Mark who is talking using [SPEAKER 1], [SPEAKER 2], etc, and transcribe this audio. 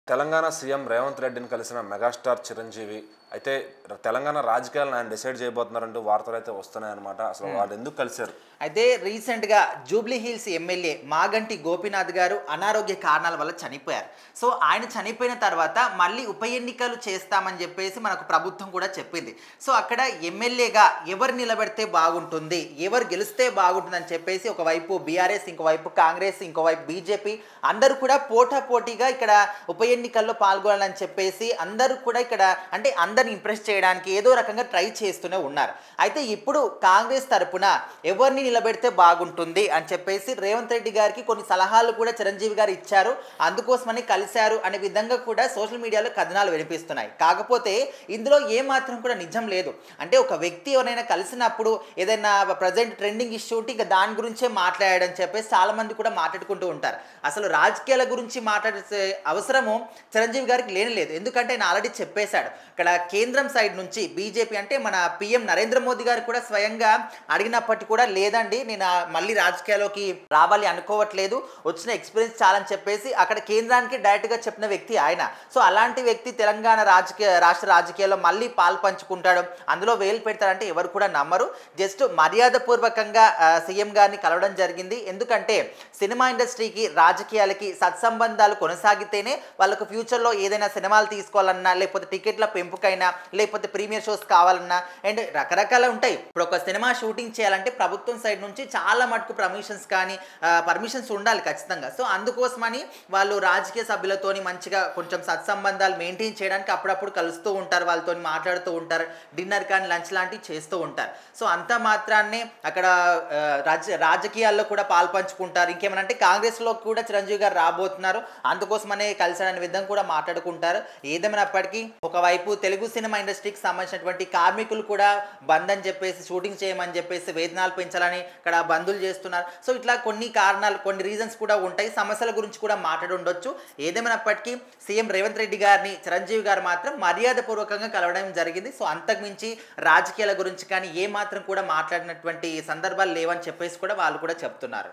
[SPEAKER 1] Telangana CM Revanth రెడ్డిని కలిసిన megastar Chiranjeevi అయితే తెలంగాణ రాజకీయాలను ఆయన డిసైడ్ చేయబోతున్నారంటూ వార్తలు అయితే వస్తున్నాయన్నమాట. అసలు వాళ్ళు ఎందుకు కలిశారు?
[SPEAKER 2] అయితే రీసెంట్గా Jubilee hills MLA Maganti Gopinath గారు అనారోగ్య కారణాల వల్ల చనిపోయారు. సో ఆయన చనిపోయిన తర్వాత మళ్ళీ ఉప ఎన్నికలు చేస్తామని చెప్పేసి మనకు ప్రభుత్వం కూడా చెప్పింది. సో అక్కడ ఎమ్మెల్యేగా ఎవరు నిలబెడితే బాగుంటుంది, ఎవరు గెలిస్తే బాగుంటుంది అని చెప్పేసి ఒకవైపు బీఆర్ఎస్, ఇంకోవైపు కాంగ్రెస్, ఇంకోవైపు బీజేపీ అందరూ కూడా పోటాపోటీగా ఇక్కడ ఉప ఎన్నికల్లో పాల్గొనాలని చెప్పేసి అందరూ కూడా ఇక్కడ అంటే అందరిని ఇంప్రెస్ చేయడానికి ఏదో రకంగా ట్రై చేస్తూనే ఉన్నారు. అయితే ఇప్పుడు కాంగ్రెస్ తరపున ఎవరిని నిలబెడితే బాగుంటుంది అని చెప్పేసి రేవంత్ రెడ్డి గారికి కొన్ని సలహాలు కూడా చిరంజీవి గారు ఇచ్చారు, అందుకోసమని కలిశారు అనే విధంగా కూడా సోషల్ మీడియాలో కథనాలు వినిపిస్తున్నాయి. కాకపోతే ఇందులో ఏమాత్రం కూడా నిజం లేదు. అంటే ఒక వ్యక్తి ఎవరైనా కలిసినప్పుడు ఏదైనా ప్రజెంట్ ట్రెండింగ్ ఇష్యూ ఉంటే ఇక దాని గురించే మాట్లాడని చెప్పేసి చాలా మంది కూడా మాట్లాడుకుంటూ ఉంటారు. అసలు రాజకీయాల గురించి మాట్లాడే అవసరము చిరంజీవి గారికి లేనిలేదు. ఎందుకంటే ఆయన ఆల్రెడీ చెప్పేశాడు. ఇక్కడ కేంద్రం సైడ్ నుంచి బీజేపీ అంటే మన పిఎం నరేంద్ర మోదీ గారు కూడా స్వయంగా అడిగినప్పటికీ కూడా లేదండి నేను మళ్ళీ రాజకీయాల్లోకి రావాలి అనుకోవట్లేదు, వచ్చిన ఎక్స్పీరియన్స్ చాలని చెప్పేసి అక్కడ కేంద్రానికి డైరెక్ట్గా చెప్పిన వ్యక్తి ఆయన. సో అలాంటి వ్యక్తి తెలంగాణ రాష్ట్ర రాజకీయాల్లో మళ్ళీ పాలు పంచుకుంటాడు, అందులో వేలు పెడతాడంటే ఎవరు కూడా నమ్మరు. జస్ట్ మర్యాదపూర్వకంగా సీఎం గారిని కలవడం జరిగింది. ఎందుకంటే సినిమా ఇండస్ట్రీకి రాజకీయాలకి సత్సంబంధాలు కొనసాగితేనే వాళ్ళకు ఫ్యూచర్లో ఏదైనా సినిమాలు తీసుకోవాలన్నా, లేకపోతే టికెట్ల పెంపుకైనా, లేకపోతే ప్రీమియర్ షోస్ కావాలన్నా అండ్ రకరకాలు ఉంటాయి. ఇప్పుడు ఒక సినిమా షూటింగ్ చేయాలంటే ప్రభుత్వం సైడ్ నుంచి చాలా మటుకు పర్మిషన్స్ ఉండాలి ఖచ్చితంగా. సో అందుకోసమని వాళ్ళు రాజకీయ సభ్యులతోని మంచిగా కొంచెం సత్సంబంధాలు మెయింటైన్ చేయడానికి అప్పుడప్పుడు కలుస్తూ ఉంటారు, వాళ్ళతో మాట్లాడుతూ ఉంటారు, డిన్నర్ కానీ లంచ్ లాంటివి చేస్తూ ఉంటారు. సో అంత మాత్రాన్నే అక్కడ రాజకీయాల్లో కూడా పాల్పంచుకుంటారు. ఇంకేమనంటే కాంగ్రెస్లో కూడా చిరంజీవి గారు రాబోతున్నారు, అందుకోసమనే కలిసాడనే విధంగా కూడా మాట్లాడుకుంటారు. ఏదేమైనప్పటికీ ఒకవైపు తెలుగు సినిమా ఇండస్ట్రీకి సంబంధించినటువంటి కార్మికులు కూడా బంద్ అని చెప్పేసి, షూటింగ్ చేయమని చెప్పేసి, వేతనాలు పెంచాలని ఇక్కడ బంధులు చేస్తున్నారు. సో ఇట్లా కొన్ని కారణాలు, కొన్ని రీజన్స్ కూడా ఉంటాయి, సమస్యల గురించి కూడా మాట్లాడి ఉండొచ్చు. ఏదేమైనప్పటికీ సీఎం రేవంత్ రెడ్డి గారిని చిరంజీవి గారు మాత్రం మర్యాదపూర్వకంగా కలవడం జరిగింది. సో అంతకుమించి రాజకీయాల గురించి కానీ ఏ మాత్రం కూడా మాట్లాడినటువంటి సందర్భాలు లేవని చెప్పేసి కూడా వాళ్ళు కూడా చెప్తున్నారు.